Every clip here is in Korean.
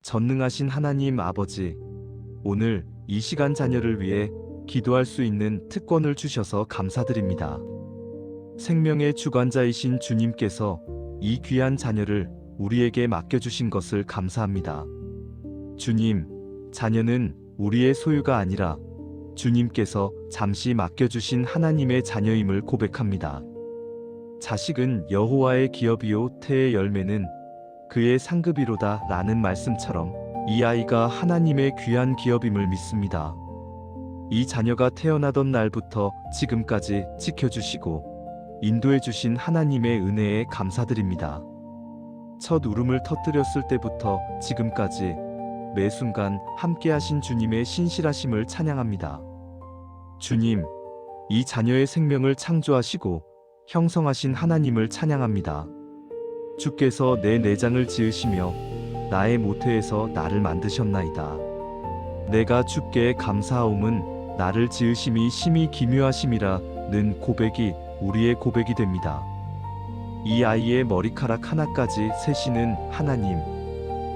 전능하신 하나님 아버지, 오늘 이 시간 자녀를 위해 기도할 수 있는 특권을 주셔서 감사드립니다. 생명의 주관자이신 주님께서 이 귀한 자녀를 우리에게 맡겨주신 것을 감사합니다. 주님, 자녀는 우리의 소유가 아니라 주님께서 잠시 맡겨주신 하나님의 자녀임을 고백합니다. 자식은 여호와의 기업이요 태의 열매는 그의 상급이로다 라는 말씀처럼 이 아이가 하나님의 귀한 기업임을 믿습니다. 이 자녀가 태어나던 날부터 지금까지 지켜주시고 인도해주신 하나님의 은혜에 감사드립니다. 첫 울음을 터뜨렸을 때부터 지금까지 매 순간 함께하신 주님의 신실하심을 찬양합니다. 주님, 이 자녀의 생명을 창조하시고 형성하신 하나님을 찬양합니다. 주께서 내 내장을 지으시며 나의 모태에서 나를 만드셨나이다. 내가 주께 감사하옴은 나를 지으심이 심히 기묘하심이라는 고백이 우리의 고백이 됩니다. 이 아이의 머리카락 하나까지 세시는 하나님,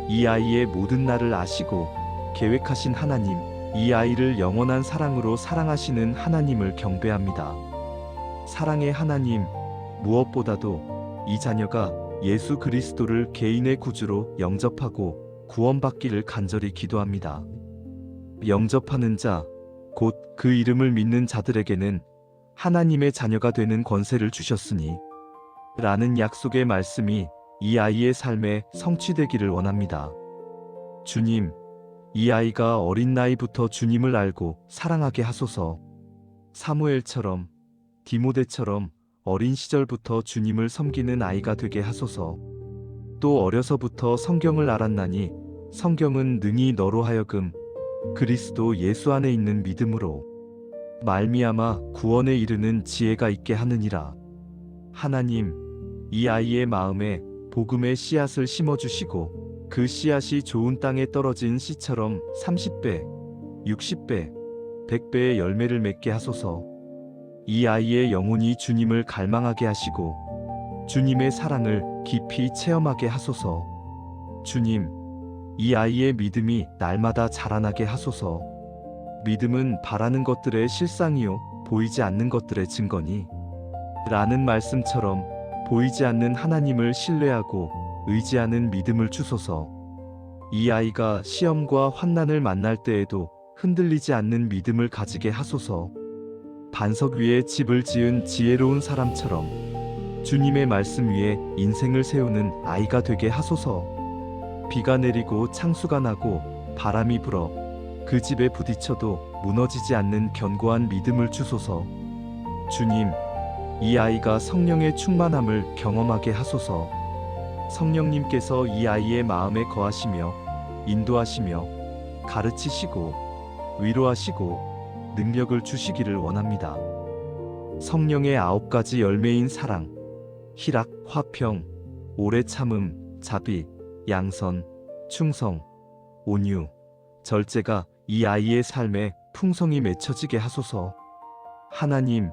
이 아이의 모든 날을 아시고 계획하신 하나님, 이 아이를 영원한 사랑으로 사랑하시는 하나님을 경배합니다. 사랑의 하나님, 무엇보다도 이 자녀가 예수 그리스도를 개인의 구주로 영접하고 구원받기를 간절히 기도합니다. 영접하는 자, 곧 그 이름을 믿는 자들에게는 하나님의 자녀가 되는 권세를 주셨으니 라는 약속의 말씀이 이 아이의 삶에 성취되기를 원합니다. 주님, 이 아이가 어린 나이부터 주님을 알고 사랑하게 하소서. 사무엘처럼, 디모데처럼 어린 시절부터 주님을 섬기는 아이가 되게 하소서. 또 어려서부터 성경을 알았나니 성경은 능히 너로 하여금 그리스도 예수 안에 있는 믿음으로 말미암아 구원에 이르는 지혜가 있게 하느니라. 하나님, 이 아이의 마음에 복음의 씨앗을 심어주시고 그 씨앗이 좋은 땅에 떨어진 씨처럼 30배, 60배, 100배의 열매를 맺게 하소서. 이 아이의 영혼이 주님을 갈망하게 하시고 주님의 사랑을 깊이 체험하게 하소서. 주님, 이 아이의 믿음이 날마다 자라나게 하소서. 믿음은 바라는 것들의 실상이요 보이지 않는 것들의 증거니 라는 말씀처럼 보이지 않는 하나님을 신뢰하고 의지하는 믿음을 주소서. 이 아이가 시험과 환난을 만날 때에도 흔들리지 않는 믿음을 가지게 하소서. 반석 위에 집을 지은 지혜로운 사람처럼 주님의 말씀 위에 인생을 세우는 아이가 되게 하소서. 비가 내리고 창수가 나고 바람이 불어 그 집에 부딪혀도 무너지지 않는 견고한 믿음을 주소서. 주님, 이 아이가 성령의 충만함을 경험하게 하소서. 성령님께서 이 아이의 마음에 거하시며 인도하시며 가르치시고 위로하시고 능력을 주시기를 원합니다. 성령의 9가지 열매인 사랑, 희락, 화평, 오래 참음, 자비, 양선, 충성, 온유, 절제가 이 아이의 삶에 풍성히 맺혀지게 하소서. 하나님,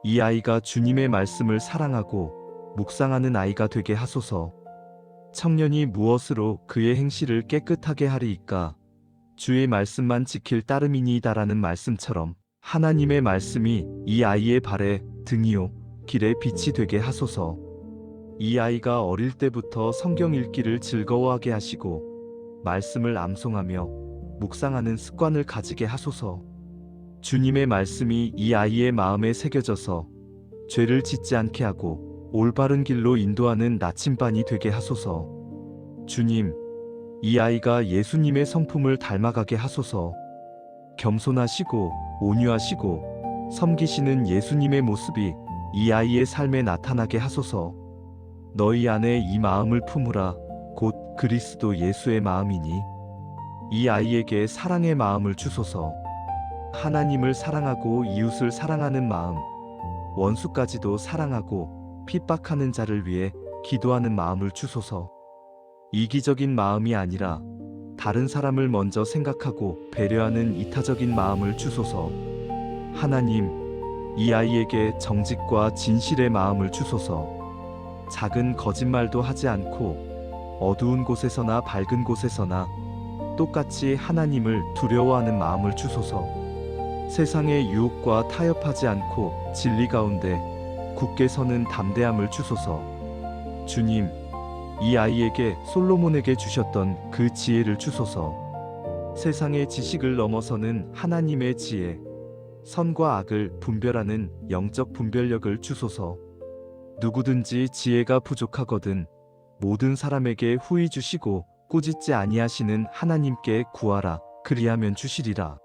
이 아이가 주님의 말씀을 사랑하고 묵상하는 아이가 되게 하소서. 청년이 무엇으로 그의 행실을 깨끗하게 하리이까? 주의 말씀만 지킬 따름이니이다라는 말씀처럼 하나님의 말씀이 이 아이의 발에 등이요 길에 빛이 되게 하소서. 이 아이가 어릴 때부터 성경 읽기를 즐거워하게 하시고 말씀을 암송하며 묵상하는 습관을 가지게 하소서. 주님의 말씀이 이 아이의 마음에 새겨져서 죄를 짓지 않게 하고 올바른 길로 인도하는 나침반이 되게 하소서. 주님, 이 아이가 예수님의 성품을 닮아가게 하소서. 겸손하시고 온유하시고 섬기시는 예수님의 모습이 이 아이의 삶에 나타나게 하소서. 너희 안에 이 마음을 품으라 곧 그리스도 예수의 마음이니 이 아이에게 사랑의 마음을 주소서. 하나님을 사랑하고 이웃을 사랑하는 마음, 원수까지도 사랑하고 핍박하는 자를 위해 기도하는 마음을 주소서. 이기적인 마음이 아니라 다른 사람을 먼저 생각하고 배려하는 이타적인 마음을 주소서. 하나님, 이 아이에게 정직과 진실의 마음을 주소서. 작은 거짓말도 하지 않고 어두운 곳에서나 밝은 곳에서나 똑같이 하나님을 두려워하는 마음을 주소서. 세상의 유혹과 타협하지 않고 진리 가운데 굳게 서는 담대함을 주소서. 주님, 이 아이에게 솔로몬에게 주셨던 그 지혜를 주소서. 세상의 지식을 넘어서는 하나님의 지혜, 선과 악을 분별하는 영적 분별력을 주소서. 누구든지 지혜가 부족하거든 모든 사람에게 후히 주시고 꾸짖지 아니하시는 하나님께 구하라, 그리하면 주시리라.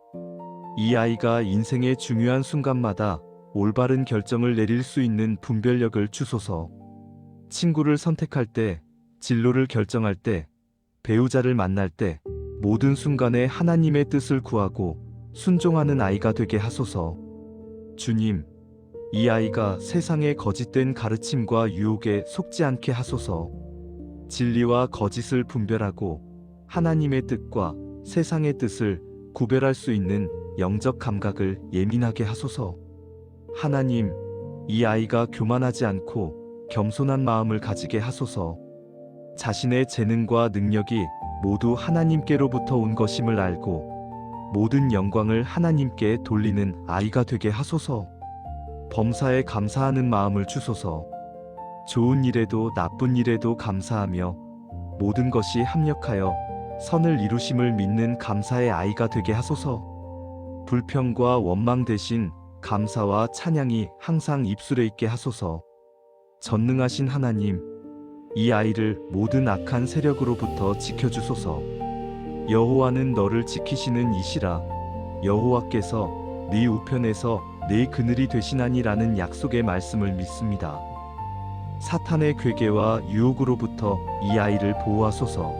이 아이가 인생의 중요한 순간마다 올바른 결정을 내릴 수 있는 분별력을 주소서. 친구를 선택할 때, 진로를 결정할 때, 배우자를 만날 때 모든 순간에 하나님의 뜻을 구하고 순종하는 아이가 되게 하소서. 주님, 이 아이가 세상의 거짓된 가르침과 유혹에 속지 않게 하소서. 진리와 거짓을 분별하고 하나님의 뜻과 세상의 뜻을 구별할 수 있는 영적 감각을 예민하게 하소서. 하나님, 이 아이가 교만하지 않고 겸손한 마음을 가지게 하소서. 자신의 재능과 능력이 모두 하나님께로부터 온 것임을 알고 모든 영광을 하나님께 돌리는 아이가 되게 하소서. 범사에 감사하는 마음을 주소서. 좋은 일에도 나쁜 일에도 감사하며 모든 것이 합력하여 선을 이루심을 믿는 감사의 아이가 되게 하소서. 불평과 원망 대신 감사와 찬양이 항상 입술에 있게 하소서. 전능하신 하나님, 이 아이를 모든 악한 세력으로부터 지켜주소서. 여호와는 너를 지키시는 이시라. 여호와께서 네 우편에서 내 그늘이 되시나니라는 약속의 말씀을 믿습니다. 사탄의 괴계와 유혹으로부터 이 아이를 보호하소서.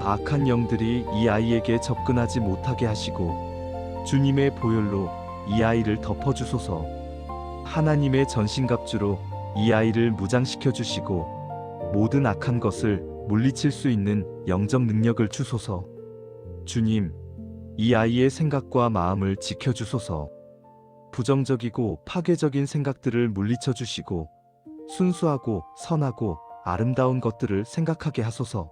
악한 영들이 이 아이에게 접근하지 못하게 하시고 주님의 보혈로 이 아이를 덮어주소서. 하나님의 전신갑주로 이 아이를 무장시켜 주시고 모든 악한 것을 물리칠 수 있는 영적 능력을 주소서. 주님, 이 아이의 생각과 마음을 지켜주소서. 부정적이고 파괴적인 생각들을 물리쳐 주시고 순수하고 선하고 아름다운 것들을 생각하게 하소서.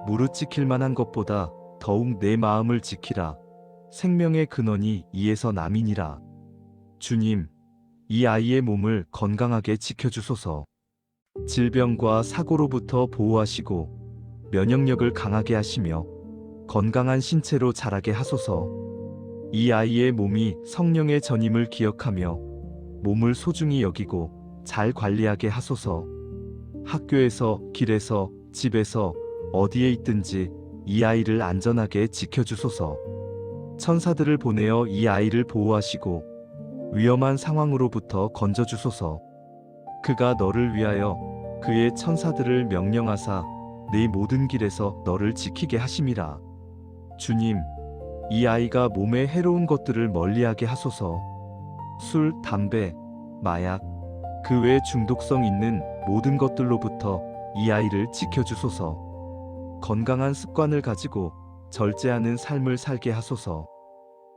무릇 지킬 만한 것보다 더욱 내 마음을 지키라. 생명의 근원이 이에서 남이니라. 주님, 이 아이의 몸을 건강하게 지켜주소서. 질병과 사고로부터 보호하시고 면역력을 강하게 하시며 건강한 신체로 자라게 하소서. 이 아이의 몸이 성령의 전임을 기억하며 몸을 소중히 여기고 잘 관리하게 하소서. 학교에서, 길에서, 집에서 어디에 있든지 이 아이를 안전하게 지켜주소서. 천사들을 보내어 이 아이를 보호하시고 위험한 상황으로부터 건져주소서. 그가 너를 위하여 그의 천사들을 명령하사 네 모든 길에서 너를 지키게 하심이라. 주님, 이 아이가 몸에 해로운 것들을 멀리하게 하소서. 술, 담배, 마약, 그 외 중독성 있는 모든 것들로부터 이 아이를 지켜주소서. 건강한 습관을 가지고 절제하는 삶을 살게 하소서.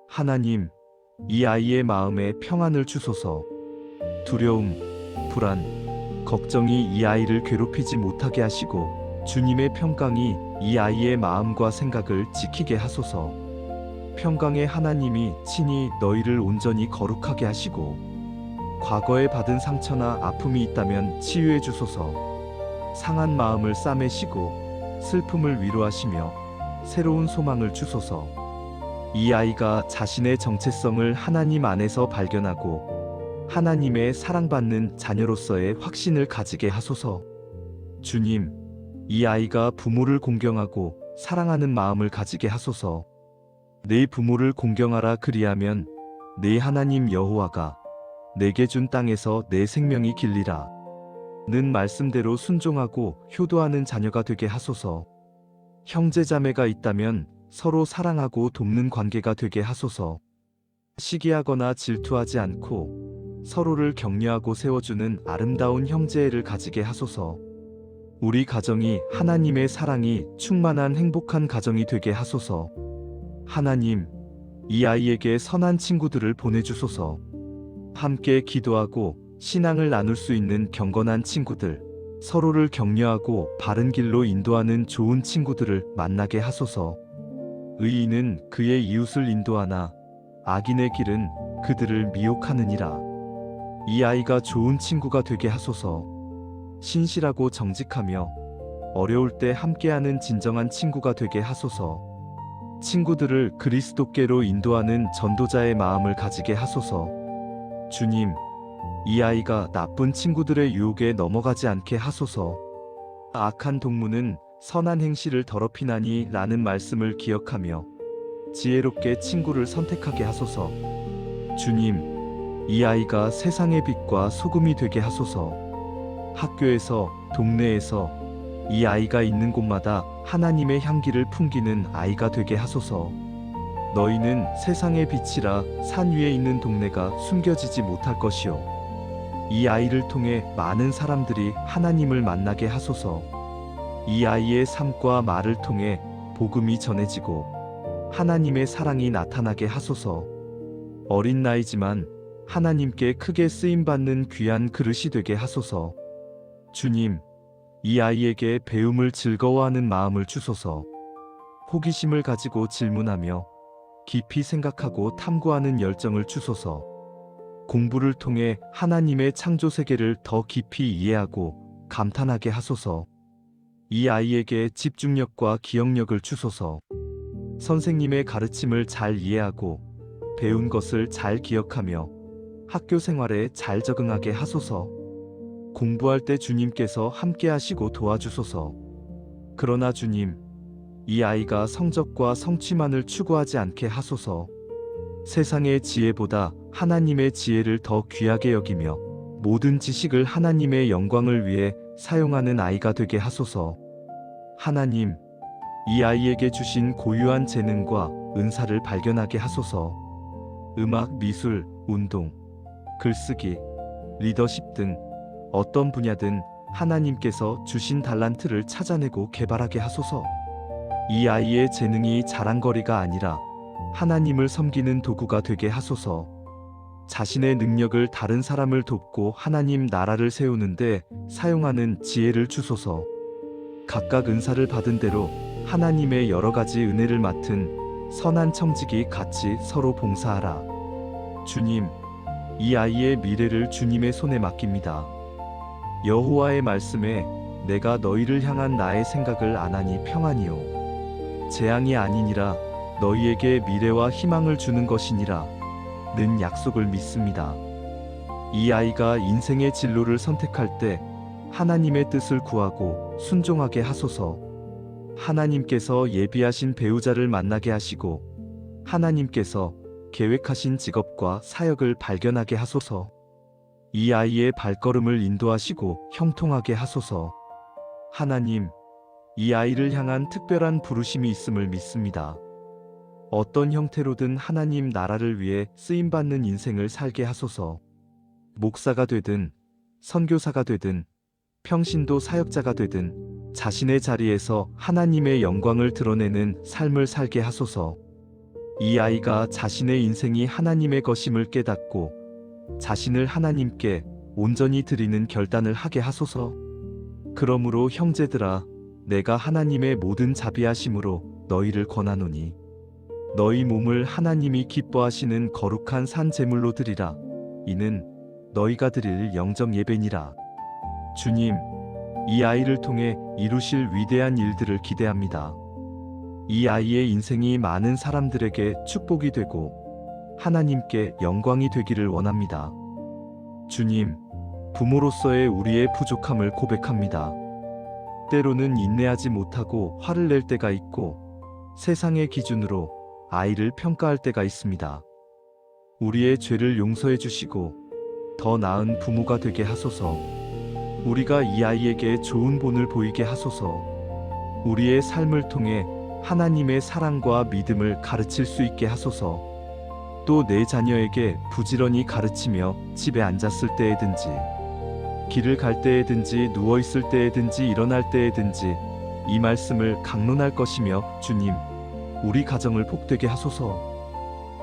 하나님, 이 아이의 마음에 평안을 주소서. 두려움, 불안, 걱정이 이 아이를 괴롭히지 못하게 하시고 주님의 평강이 이 아이의 마음과 생각을 지키게 하소서. 평강의 하나님이 친히 너희를 온전히 거룩하게 하시고 과거에 받은 상처나 아픔이 있다면 치유해 주소서. 상한 마음을 싸매시고 슬픔을 위로하시며 새로운 소망을 주소서. 이 아이가 자신의 정체성을 하나님 안에서 발견하고 하나님의 사랑받는 자녀로서의 확신을 가지게 하소서. 주님, 이 아이가 부모를 공경하고 사랑하는 마음을 가지게 하소서. 내 부모를 공경하라, 그리하면 내 하나님 여호와가 내게 준 땅에서 내 생명이 길리라. 는 말씀대로 순종하고 효도하는 자녀가 되게 하소서. 형제자매가 있다면 서로 사랑하고 돕는 관계가 되게 하소서. 시기하거나 질투하지 않고 서로를 격려하고 세워주는 아름다운 형제애를 가지게 하소서. 우리 가정이 하나님의 사랑이 충만한 행복한 가정이 되게 하소서. 하나님, 이 아이에게 선한 친구들을 보내주소서. 함께 기도하고 신앙을 나눌 수 있는 경건한 친구들, 서로를 격려하고 바른 길로 인도하는 좋은 친구들을 만나게 하소서. 의인은 그의 이웃을 인도하나 악인의 길은 그들을 미혹하느니라. 이 아이가 좋은 친구가 되게 하소서. 신실하고 정직하며 어려울 때 함께하는 진정한 친구가 되게 하소서. 친구들을 그리스도께로 인도하는 전도자의 마음을 가지게 하소서. 주님, 이 아이가 나쁜 친구들의 유혹에 넘어가지 않게 하소서. 악한 동무는 선한 행실을 더럽히나니 라는 말씀을 기억하며 지혜롭게 친구를 선택하게 하소서. 주님, 이 아이가 세상의 빛과 소금이 되게 하소서. 학교에서, 동네에서 이 아이가 있는 곳마다 하나님의 향기를 풍기는 아이가 되게 하소서. 너희는 세상의 빛이라 산 위에 있는 동네가 숨겨지지 못할 것이요. 이 아이를 통해 많은 사람들이 하나님을 만나게 하소서. 이 아이의 삶과 말을 통해 복음이 전해지고 하나님의 사랑이 나타나게 하소서. 어린 나이지만 하나님께 크게 쓰임받는 귀한 그릇이 되게 하소서. 주님, 이 아이에게 배움을 즐거워하는 마음을 주소서. 호기심을 가지고 질문하며 깊이 생각하고 탐구하는 열정을 주소서. 공부를 통해 하나님의 창조 세계를 더 깊이 이해하고 감탄하게 하소서. 이 아이에게 집중력과 기억력을 주소서. 선생님의 가르침을 잘 이해하고 배운 것을 잘 기억하며 학교 생활에 잘 적응하게 하소서. 공부할 때 주님께서 함께 하시고 도와주소서. 그러나 주님, 이 아이가 성적과 성취만을 추구하지 않게 하소서. 세상의 지혜보다 하나님의 지혜를 더 귀하게 여기며 모든 지식을 하나님의 영광을 위해 사용하는 아이가 되게 하소서. 하나님, 이 아이에게 주신 고유한 재능과 은사를 발견하게 하소서. 음악, 미술, 운동, 글쓰기, 리더십 등 어떤 분야든 하나님께서 주신 달란트를 찾아내고 개발하게 하소서. 이 아이의 재능이 자랑거리가 아니라 하나님을 섬기는 도구가 되게 하소서. 자신의 능력을 다른 사람을 돕고 하나님 나라를 세우는데 사용하는 지혜를 주소서. 각각 은사를 받은 대로 하나님의 여러 가지 은혜를 맡은 선한 청직이 같이 서로 봉사하라. 주님, 이 아이의 미래를 주님의 손에 맡깁니다. 여호와의 말씀에 내가 너희를 향한 나의 생각을 아나니 평안이요 재앙이 아니니라 너희에게 미래와 희망을 주는 것이니라 는 약속을 믿습니다. 이 아이가 인생의 진로를 선택할 때 하나님의 뜻을 구하고 순종하게 하소서. 하나님께서 예비하신 배우자를 만나게 하시고 하나님께서 계획하신 직업과 사역을 발견하게 하소서. 이 아이의 발걸음을 인도하시고 형통하게 하소서. 하나님, 이 아이를 향한 특별한 부르심이 있음을 믿습니다. 어떤 형태로든 하나님 나라를 위해 쓰임받는 인생을 살게 하소서. 목사가 되든 선교사가 되든 평신도 사역자가 되든 자신의 자리에서 하나님의 영광을 드러내는 삶을 살게 하소서. 이 아이가 자신의 인생이 하나님의 것임을 깨닫고 자신을 하나님께 온전히 드리는 결단을 하게 하소서. 그러므로 형제들아, 내가 하나님의 모든 자비하심으로 너희를 권하노니 너희 몸을 하나님이 기뻐하시는 거룩한 산 제물로 드리라. 이는 너희가 드릴 영적 예배니라. 주님, 이 아이를 통해 이루실 위대한 일들을 기대합니다. 이 아이의 인생이 많은 사람들에게 축복이 되고 하나님께 영광이 되기를 원합니다. 주님, 부모로서의 우리의 부족함을 고백합니다. 때로는 인내하지 못하고 화를 낼 때가 있고 세상의 기준으로 아이를 평가할 때가 있습니다. 우리의 죄를 용서해 주시고 더 나은 부모가 되게 하소서. 우리가 이 아이에게 좋은 본을 보이게 하소서. 우리의 삶을 통해 하나님의 사랑과 믿음을 가르칠 수 있게 하소서. 또 내 자녀에게 부지런히 가르치며 집에 앉았을 때에든지 길을 갈 때에든지 누워있을 때에든지 일어날 때에든지 이 말씀을 강론할 것이며 주님, 우리 가정을 복되게 하소서.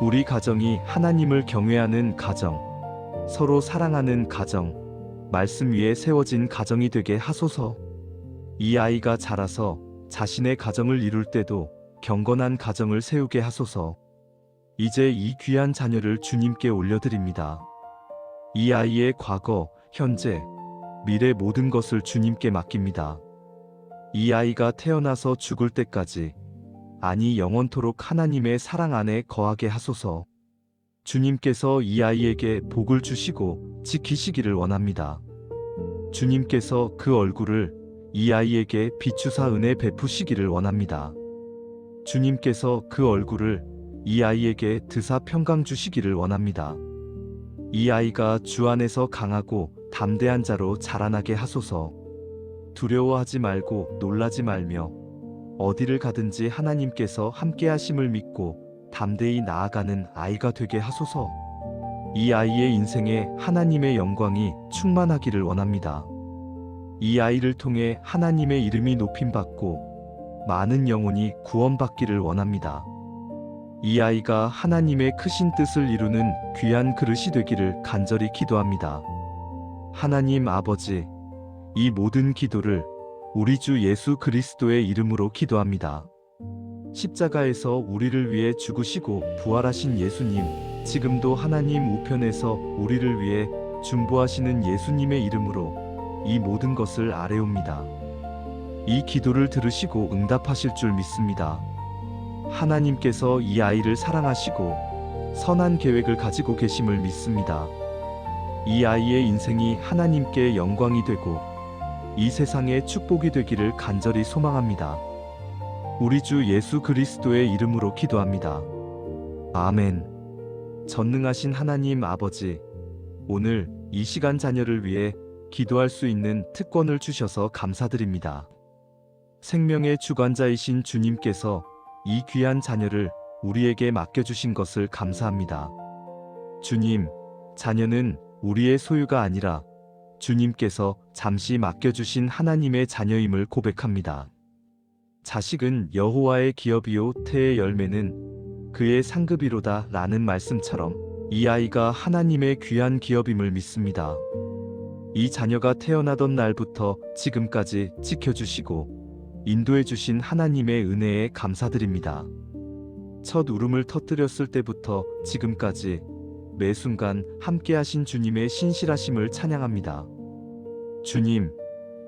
우리 가정이 하나님을 경외하는 가정, 서로 사랑하는 가정, 말씀 위에 세워진 가정이 되게 하소서. 이 아이가 자라서 자신의 가정을 이룰 때도 경건한 가정을 세우게 하소서. 이제 이 귀한 자녀를 주님께 올려드립니다. 이 아이의 과거, 현재, 미래 모든 것을 주님께 맡깁니다. 이 아이가 태어나서 죽을 때까지, 아니 영원토록 하나님의 사랑 안에 거하게 하소서. 주님께서 이 아이에게 복을 주시고 지키시기를 원합니다. 주님께서 그 얼굴을 이 아이에게 비추사 은혜 베푸시기를 원합니다. 주님께서 그 얼굴을 이 아이에게 드사 평강 주시기를 원합니다. 이 아이가 주 안에서 강하고 담대한 자로 자라나게 하소서. 두려워하지 말고 놀라지 말며 어디를 가든지 하나님께서 함께 하심을 믿고 담대히 나아가는 아이가 되게 하소서. 이 아이의 인생에 하나님의 영광이 충만하기를 원합니다. 이 아이를 통해 하나님의 이름이 높임받고 많은 영혼이 구원받기를 원합니다. 이 아이가 하나님의 크신 뜻을 이루는 귀한 그릇이 되기를 간절히 기도합니다. 하나님 아버지, 이 모든 기도를 우리 주 예수 그리스도의 이름으로 기도합니다. 십자가에서 우리를 위해 죽으시고 부활하신 예수님, 지금도 하나님 우편에서 우리를 위해 중보하시는 예수님의 이름으로 이 모든 것을 아뢰옵니다. 이 기도를 들으시고 응답하실 줄 믿습니다. 하나님께서 이 아이를 사랑하시고 선한 계획을 가지고 계심을 믿습니다. 이 아이의 인생이 하나님께 영광이 되고 이 세상에 축복이 되기를 간절히 소망합니다. 우리 주 예수 그리스도의 이름으로 기도합니다. 아멘. 전능하신 하나님 아버지, 오늘 이 시간 자녀를 위해 기도할 수 있는 특권을 주셔서 감사드립니다. 생명의 주관자이신 주님께서 이 귀한 자녀를 우리에게 맡겨주신 것을 감사합니다. 주님, 자녀는 우리의 소유가 아니라 주님께서 잠시 맡겨주신 하나님의 자녀임을 고백합니다. 자식은 여호와의 기업이요 태의 열매는 그의 상급이로다 라는 말씀처럼 이 아이가 하나님의 귀한 기업임을 믿습니다. 이 자녀가 태어나던 날부터 지금까지 지켜주시고 인도해주신 하나님의 은혜에 감사드립니다. 첫 울음을 터뜨렸을 때부터 지금까지 매 순간 함께하신 주님의 신실하심을 찬양합니다. 주님,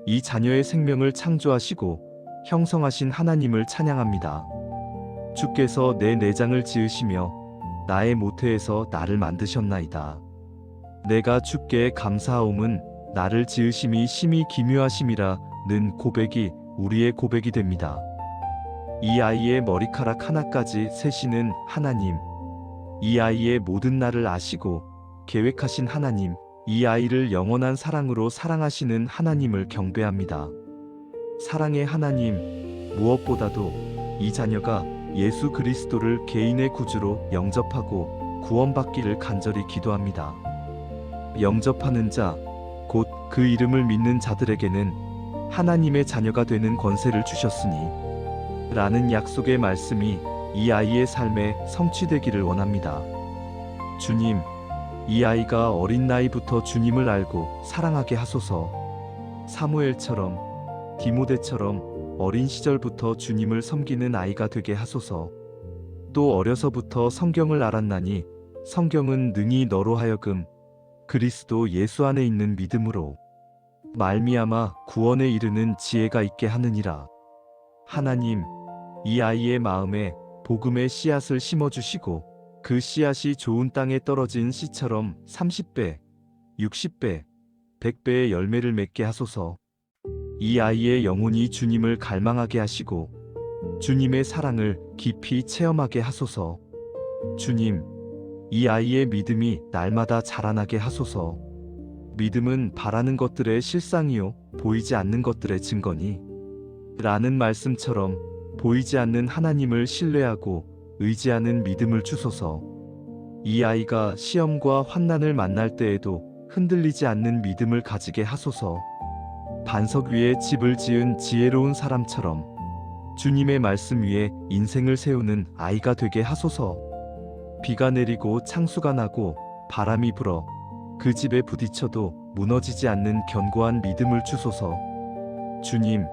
이 자녀의 생명을 창조하시고 형성하신 하나님을 찬양합니다. 주께서 내 내장을 지으시며 나의 모태에서 나를 만드셨나이다. 내가 주께 감사하옴은 나를 지으심이 심히 기묘하심이라 는 고백이 우리의 고백이 됩니다. 이 아이의 머리카락 하나까지 세시는 하나님, 이 아이의 모든 날을 아시고 계획하신 하나님, 이 아이를 영원한 사랑으로 사랑하시는 하나님을 경배합니다. 사랑의 하나님, 무엇보다도 이 자녀가 예수 그리스도를 개인의 구주로 영접하고 구원받기를 간절히 기도합니다. 영접하는 자, 곧 그 이름을 믿는 자들에게는 하나님의 자녀가 되는 권세를 주셨으니 라는 약속의 말씀이 이 아이의 삶에 성취되기를 원합니다. 주님, 이 아이가 어린 나이부터 주님을 알고 사랑하게 하소서. 사무엘처럼, 디모데처럼 어린 시절부터 주님을 섬기는 아이가 되게 하소서. 또 어려서부터 성경을 알았나니 성경은 능히 너로 하여금 그리스도 예수 안에 있는 믿음으로 말미암아 구원에 이르는 지혜가 있게 하느니라. 하나님, 이 아이의 마음에 복음의 씨앗을 심어주시고 그 씨앗이 좋은 땅에 떨어진 씨처럼 30배, 60배, 100배의 열매를 맺게 하소서. 이 아이의 영혼이 주님을 갈망하게 하시고 주님의 사랑을 깊이 체험하게 하소서. 주님, 이 아이의 믿음이 날마다 자라나게 하소서. 믿음은 바라는 것들의 실상이요 보이지 않는 것들의 증거니 라는 말씀처럼 보이지 않는 하나님을 신뢰하고 의지하는 믿음을 주소서. 이 아이가 시험과 환난을 만날 때에도 흔들리지 않는 믿음을 가지게 하소서. 반석 위에 집을 지은 지혜로운 사람처럼 주님의 말씀 위에 인생을 세우는 아이가 되게 하소서. 비가 내리고 창수가 나고 바람이 불어 그 집에 부딪혀도 무너지지 않는 견고한 믿음을 주소서. 주님,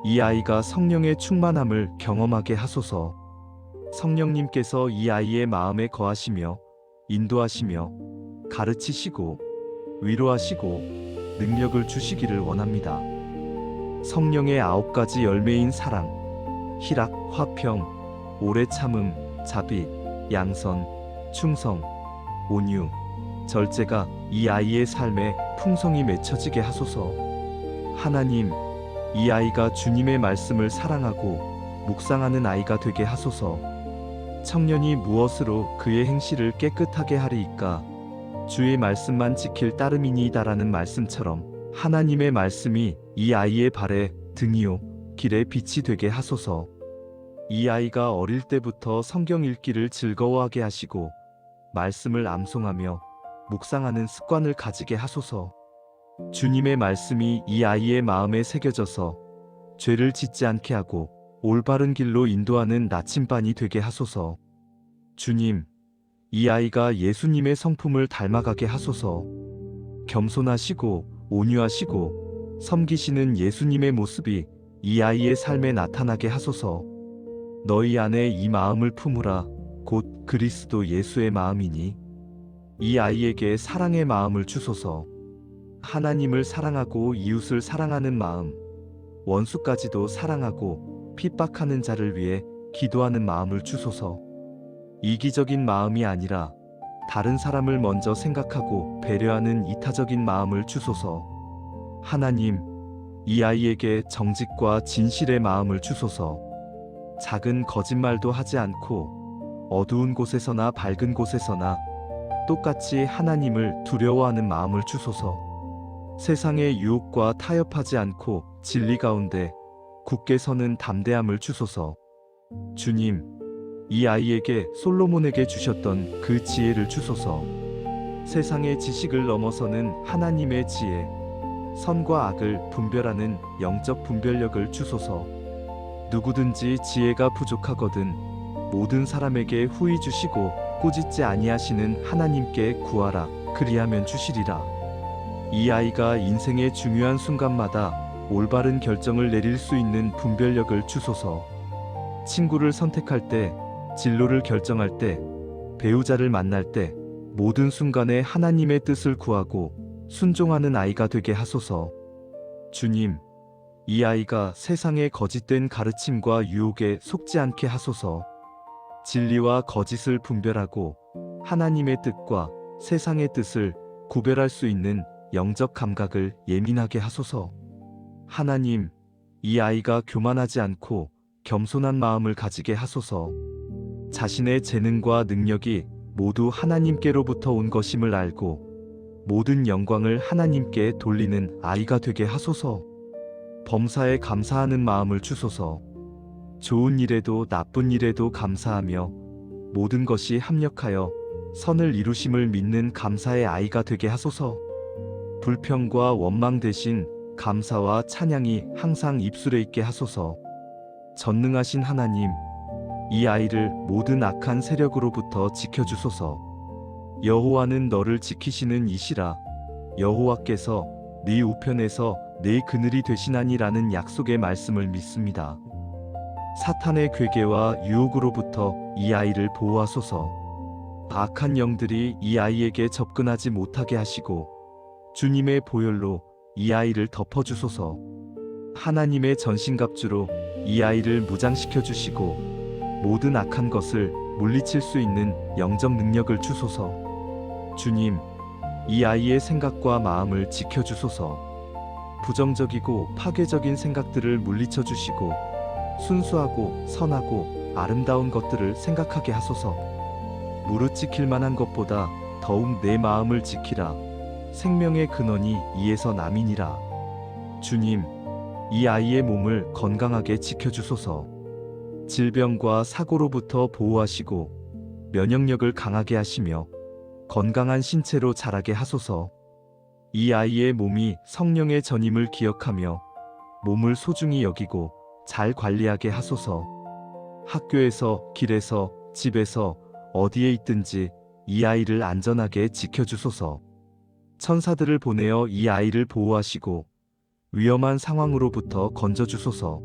이 아이가 성령의 충만함을 경험하게 하소서. 성령님께서 이 아이의 마음에 거하시며 인도하시며 가르치시고 위로하시고 능력을 주시기를 원합니다. 성령의 9가지 열매인 사랑, 희락, 화평, 오래 참음, 자비, 양선, 충성, 온유, 절제가 이 아이의 삶에 풍성히 맺혀지게 하소서. 하나님, 이 아이가 주님의 말씀을 사랑하고 묵상하는 아이가 되게 하소서. 청년이 무엇으로 그의 행실을 깨끗하게 하리이까? 주의 말씀만 지킬 따름이니이다라는 말씀처럼 하나님의 말씀이 이 아이의 발에 등이요 길에 빛이 되게 하소서. 이 아이가 어릴 때부터 성경 읽기를 즐거워하게 하시고 말씀을 암송하며 묵상하는 습관을 가지게 하소서. 주님의 말씀이 이 아이의 마음에 새겨져서 죄를 짓지 않게 하고 올바른 길로 인도하는 나침반이 되게 하소서. 주님, 이 아이가 예수님의 성품을 닮아가게 하소서. 겸손하시고 온유하시고 섬기시는 예수님의 모습이 이 아이의 삶에 나타나게 하소서. 너희 안에 이 마음을 품으라. 곧 그리스도 예수의 마음이니 이 아이에게 사랑의 마음을 주소서. 하나님을 사랑하고 이웃을 사랑하는 마음, 원수까지도 사랑하고 핍박하는 자를 위해 기도하는 마음을 주소서. 이기적인 마음이 아니라 다른 사람을 먼저 생각하고 배려하는 이타적인 마음을 주소서. 하나님, 이 아이에게 정직과 진실의 마음을 주소서. 작은 거짓말도 하지 않고 어두운 곳에서나 밝은 곳에서나 똑같이 하나님을 두려워하는 마음을 주소서. 세상의 유혹과 타협하지 않고 진리 가운데 굳게 서는 담대함을 주소서. 주님, 이 아이에게 솔로몬에게 주셨던 그 지혜를 주소서. 세상의 지식을 넘어서는 하나님의 지혜, 선과 악을 분별하는 영적 분별력을 주소서. 누구든지 지혜가 부족하거든 모든 사람에게 후히 주시고 꾸짖지 아니하시는 하나님께 구하라. 그리하면 주시리라. 이 아이가 인생의 중요한 순간마다 올바른 결정을 내릴 수 있는 분별력을 주소서. 친구를 선택할 때, 진로를 결정할 때, 배우자를 만날 때 모든 순간에 하나님의 뜻을 구하고 순종하는 아이가 되게 하소서. 주님, 이 아이가 세상의 거짓된 가르침과 유혹에 속지 않게 하소서. 진리와 거짓을 분별하고 하나님의 뜻과 세상의 뜻을 구별할 수 있는 영적 감각을 예민하게 하소서. 하나님, 이 아이가 교만하지 않고 겸손한 마음을 가지게 하소서. 자신의 재능과 능력이 모두 하나님께로부터 온 것임을 알고 모든 영광을 하나님께 돌리는 아이가 되게 하소서. 범사에 감사하는 마음을 주소서. 좋은 일에도 나쁜 일에도 감사하며 모든 것이 합력하여 선을 이루심을 믿는 감사의 아이가 되게 하소서. 불평과 원망 대신 감사와 찬양이 항상 입술에 있게 하소서. 전능하신 하나님, 이 아이를 모든 악한 세력으로부터 지켜주소서. 여호와는 너를 지키시는 이시라. 여호와께서 네 우편에서 내 그늘이 되시나니라는 약속의 말씀을 믿습니다. 사탄의 괴계와 유혹으로부터 이 아이를 보호하소서. 악한 영들이 이 아이에게 접근하지 못하게 하시고 주님의 보혈로 이 아이를 덮어주소서. 하나님의 전신갑주로 이 아이를 무장시켜 주시고 모든 악한 것을 물리칠 수 있는 영적 능력을 주소서. 주님, 이 아이의 생각과 마음을 지켜주소서. 부정적이고 파괴적인 생각들을 물리쳐 주시고 순수하고 선하고 아름다운 것들을 생각하게 하소서. 무릇 지킬 만한 것보다 더욱 내 마음을 지키라. 생명의 근원이 이에서 남이니라. 주님, 이 아이의 몸을 건강하게 지켜주소서. 질병과 사고로부터 보호하시고 면역력을 강하게 하시며 건강한 신체로 자라게 하소서. 이 아이의 몸이 성령의 전임을 기억하며 몸을 소중히 여기고 잘 관리하게 하소서. 학교에서, 길에서, 집에서 어디에 있든지 이 아이를 안전하게 지켜주소서. 천사들을 보내어 이 아이를 보호하시고 위험한 상황으로부터 건져주소서.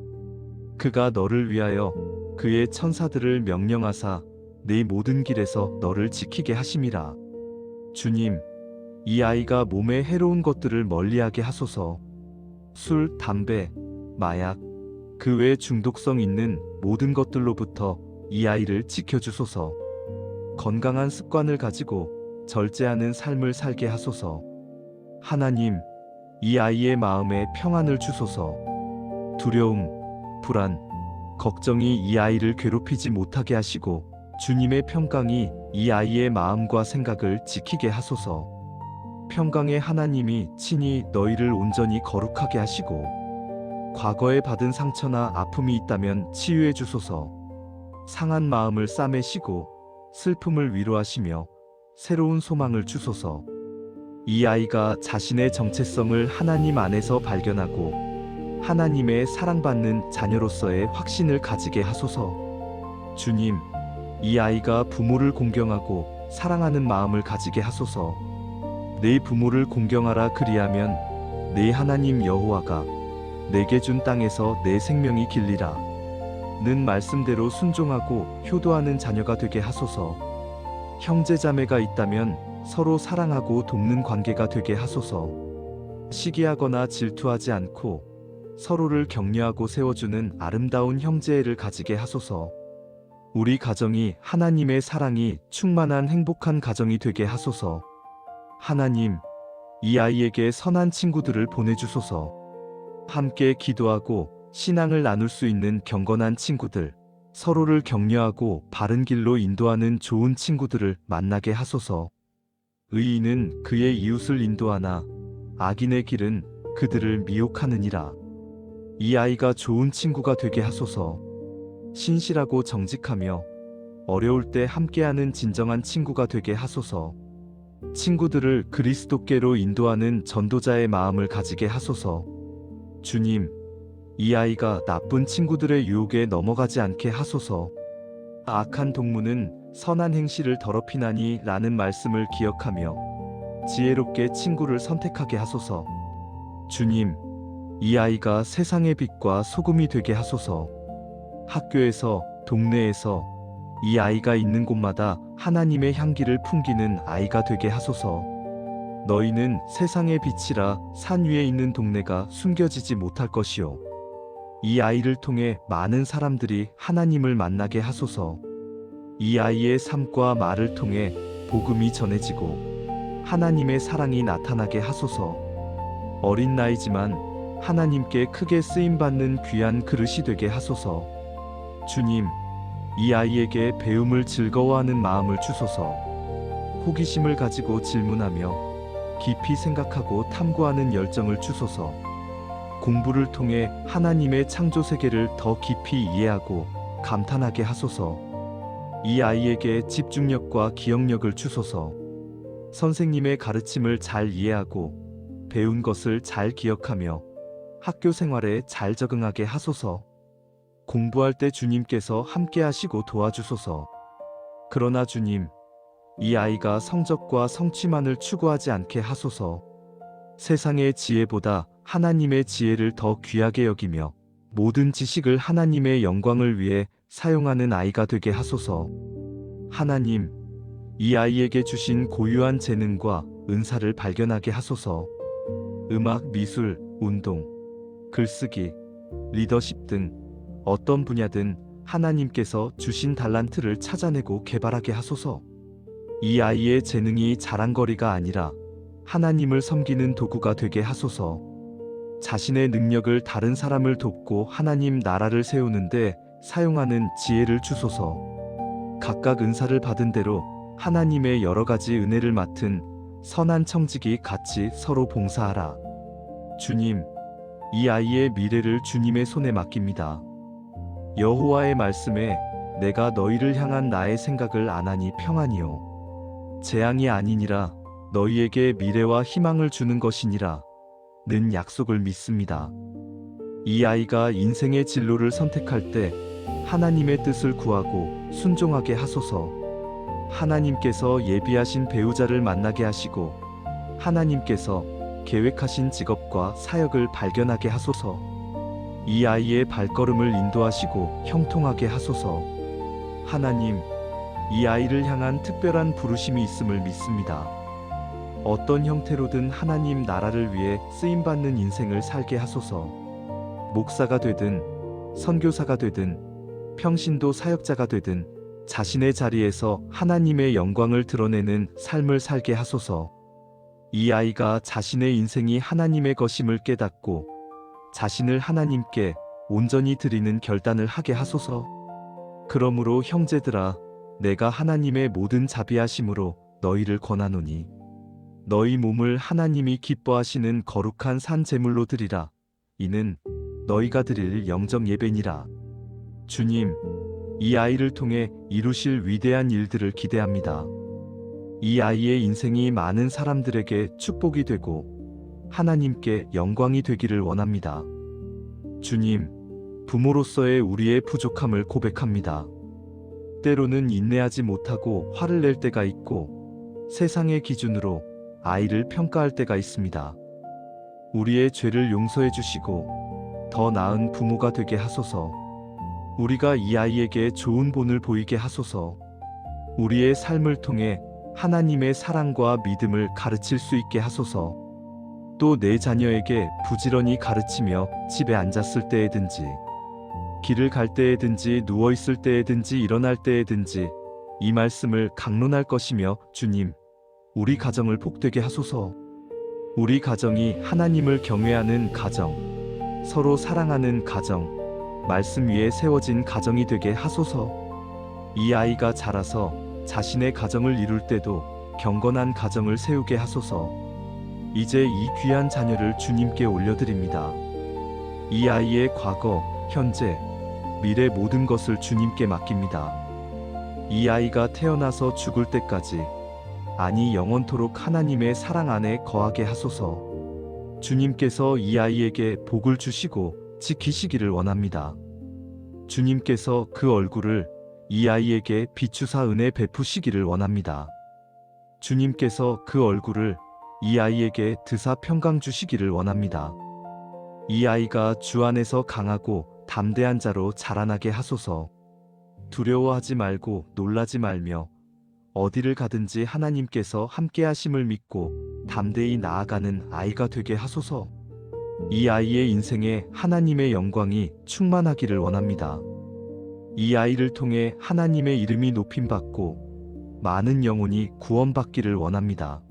그가 너를 위하여 그의 천사들을 명령하사 내 모든 길에서 너를 지키게 하심이라. 주님, 이 아이가 몸에 해로운 것들을 멀리하게 하소서. 술, 담배, 마약, 그 외 중독성 있는 모든 것들로부터 이 아이를 지켜주소서. 건강한 습관을 가지고 절제하는 삶을 살게 하소서. 하나님, 이 아이의 마음에 평안을 주소서. 두려움, 불안, 걱정이 이 아이를 괴롭히지 못하게 하시고 주님의 평강이 이 아이의 마음과 생각을 지키게 하소서. 평강의 하나님이 친히 너희를 온전히 거룩하게 하시고 과거에 받은 상처나 아픔이 있다면 치유해 주소서. 상한 마음을 싸매시고 슬픔을 위로하시며 새로운 소망을 주소서. 이 아이가 자신의 정체성을 하나님 안에서 발견하고 하나님의 사랑받는 자녀로서의 확신을 가지게 하소서. 주님, 이 아이가 부모를 공경하고 사랑하는 마음을 가지게 하소서. 내 부모를 공경하라, 그리하면 내 하나님 여호와가 내게 준 땅에서 내 생명이 길리라. 는 말씀대로 순종하고 효도하는 자녀가 되게 하소서. 형제자매가 있다면 서로 사랑하고 돕는 관계가 되게 하소서. 시기하거나 질투하지 않고 서로를 격려하고 세워주는 아름다운 형제애를 가지게 하소서. 우리 가정이 하나님의 사랑이 충만한 행복한 가정이 되게 하소서. 하나님, 이 아이에게 선한 친구들을 보내주소서. 함께 기도하고 신앙을 나눌 수 있는 경건한 친구들, 서로를 격려하고 바른 길로 인도하는 좋은 친구들을 만나게 하소서. 의인은 그의 이웃을 인도하나 악인의 길은 그들을 미혹하느니라. 이 아이가 좋은 친구가 되게 하소서. 신실하고 정직하며 어려울 때 함께하는 진정한 친구가 되게 하소서. 친구들을 그리스도께로 인도하는 전도자의 마음을 가지게 하소서. 주님, 이 아이가 나쁜 친구들의 유혹에 넘어가지 않게 하소서. 악한 동무는 선한 행실을 더럽히나니 라는 말씀을 기억하며 지혜롭게 친구를 선택하게 하소서. 주님, 이 아이가 세상의 빛과 소금이 되게 하소서. 학교에서, 동네에서 이 아이가 있는 곳마다 하나님의 향기를 풍기는 아이가 되게 하소서. 너희는 세상의 빛이라 산 위에 있는 동네가 숨겨지지 못할 것이요. 이 아이를 통해 많은 사람들이 하나님을 만나게 하소서. 이 아이의 삶과 말을 통해 복음이 전해지고 하나님의 사랑이 나타나게 하소서. 어린 나이지만 하나님께 크게 쓰임받는 귀한 그릇이 되게 하소서. 주님, 이 아이에게 배움을 즐거워하는 마음을 주소서. 호기심을 가지고 질문하며 깊이 생각하고 탐구하는 열정을 주소서. 공부를 통해 하나님의 창조 세계를 더 깊이 이해하고 감탄하게 하소서. 이 아이에게 집중력과 기억력을 주소서. 선생님의 가르침을 잘 이해하고 배운 것을 잘 기억하며 학교 생활에 잘 적응하게 하소서. 공부할 때 주님께서 함께 하시고 도와주소서. 그러나 주님, 이 아이가 성적과 성취만을 추구하지 않게 하소서. 세상의 지혜보다 하나님의 지혜를 더 귀하게 여기며 모든 지식을 하나님의 영광을 위해 사용하는 아이가 되게 하소서. 하나님, 이 아이에게 주신 고유한 재능과 은사를 발견하게 하소서. 음악, 미술, 운동, 글쓰기, 리더십 등 어떤 분야든 하나님께서 주신 달란트를 찾아내고 개발하게 하소서. 이 아이의 재능이 자랑거리가 아니라 하나님을 섬기는 도구가 되게 하소서. 자신의 능력을 다른 사람을 돕고 하나님 나라를 세우는데 사용하는 지혜를 주소서. 각각 은사를 받은 대로 하나님의 여러 가지 은혜를 맡은 선한 청직이 같이 서로 봉사하라. 주님, 이 아이의 미래를 주님의 손에 맡깁니다. 여호와의 말씀에 내가 너희를 향한 나의 생각을 아나니 평안이요 재앙이 아니니라 너희에게 미래와 희망을 주는 것이니라 는 약속을 믿습니다. 이 아이가 인생의 진로를 선택할 때 하나님의 뜻을 구하고 순종하게 하소서. 하나님께서 예비하신 배우자를 만나게 하시고 하나님께서 계획하신 직업과 사역을 발견하게 하소서. 이 아이의 발걸음을 인도하시고 형통하게 하소서. 하나님, 이 아이를 향한 특별한 부르심이 있음을 믿습니다. 어떤 형태로든 하나님 나라를 위해 쓰임받는 인생을 살게 하소서. 목사가 되든 선교사가 되든 평신도 사역자가 되든 자신의 자리에서 하나님의 영광을 드러내는 삶을 살게 하소서. 이 아이가 자신의 인생이 하나님의 것임을 깨닫고 자신을 하나님께 온전히 드리는 결단을 하게 하소서. 그러므로 형제들아, 내가 하나님의 모든 자비하심으로 너희를 권하노니 너희 몸을 하나님이 기뻐하시는 거룩한 산 제물로 드리라. 이는 너희가 드릴 영적 예배니라. 주님, 이 아이를 통해 이루실 위대한 일들을 기대합니다. 이 아이의 인생이 많은 사람들에게 축복이 되고 하나님께 영광이 되기를 원합니다. 주님, 부모로서의 우리의 부족함을 고백합니다. 때로는 인내하지 못하고 화를 낼 때가 있고 세상의 기준으로 아이를 평가할 때가 있습니다. 우리의 죄를 용서해 주시고 더 나은 부모가 되게 하소서. 우리가 이 아이에게 좋은 본을 보이게 하소서. 우리의 삶을 통해 하나님의 사랑과 믿음을 가르칠 수 있게 하소서. 또 내 자녀에게 부지런히 가르치며 집에 앉았을 때에든지 길을 갈 때에든지 누워있을 때에든지 일어날 때에든지 이 말씀을 강론할 것이며, 주님, 우리 가정을 복되게 하소서. 우리 가정이 하나님을 경외하는 가정, 서로 사랑하는 가정, 말씀 위에 세워진 가정이 되게 하소서. 이 아이가 자라서 자신의 가정을 이룰 때도 경건한 가정을 세우게 하소서. 이제 이 귀한 자녀를 주님께 올려드립니다. 이 아이의 과거, 현재, 미래 모든 것을 주님께 맡깁니다. 이 아이가 태어나서 죽을 때까지, 아니 영원토록 하나님의 사랑 안에 거하게 하소서. 주님께서 이 아이에게 복을 주시고 지키시기를 원합니다. 주님께서 그 얼굴을 이 아이에게 비추사 은혜 베푸시기를 원합니다. 주님께서 그 얼굴을 이 아이에게 드사 평강 주시기를 원합니다. 이 아이가 주 안에서 강하고 담대한 자로 자라나게 하소서. 두려워하지 말고 놀라지 말며 어디를 가든지 하나님께서 함께 하심을 믿고 담대히 나아가는 아이가 되게 하소서. 이 아이의 인생에 하나님의 영광이 충만하기를 원합니다. 이 아이를 통해 하나님의 이름이 높임받고 많은 영혼이 구원받기를 원합니다.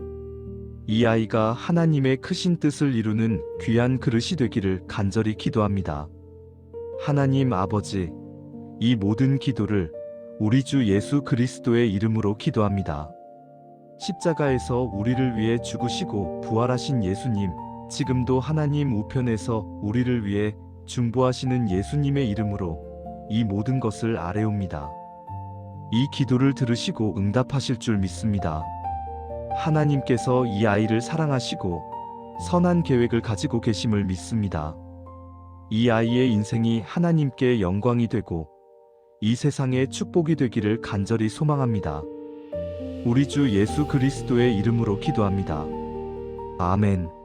이 아이가 하나님의 크신 뜻을 이루는 귀한 그릇이 되기를 간절히 기도합니다. 하나님 아버지, 이 모든 기도를 우리 주 예수 그리스도의 이름으로 기도합니다. 십자가에서 우리를 위해 죽으시고 부활하신 예수님, 지금도 하나님 우편에서 우리를 위해 중보하시는 예수님의 이름으로 이 모든 것을 아뢰옵니다. 이 기도를 들으시고 응답하실 줄 믿습니다. 하나님께서 이 아이를 사랑하시고 선한 계획을 가지고 계심을 믿습니다. 이 아이의 인생이 하나님께 영광이 되고 이 세상의 축복이 되기를 간절히 소망합니다. 우리 주 예수 그리스도의 이름으로 기도합니다. 아멘.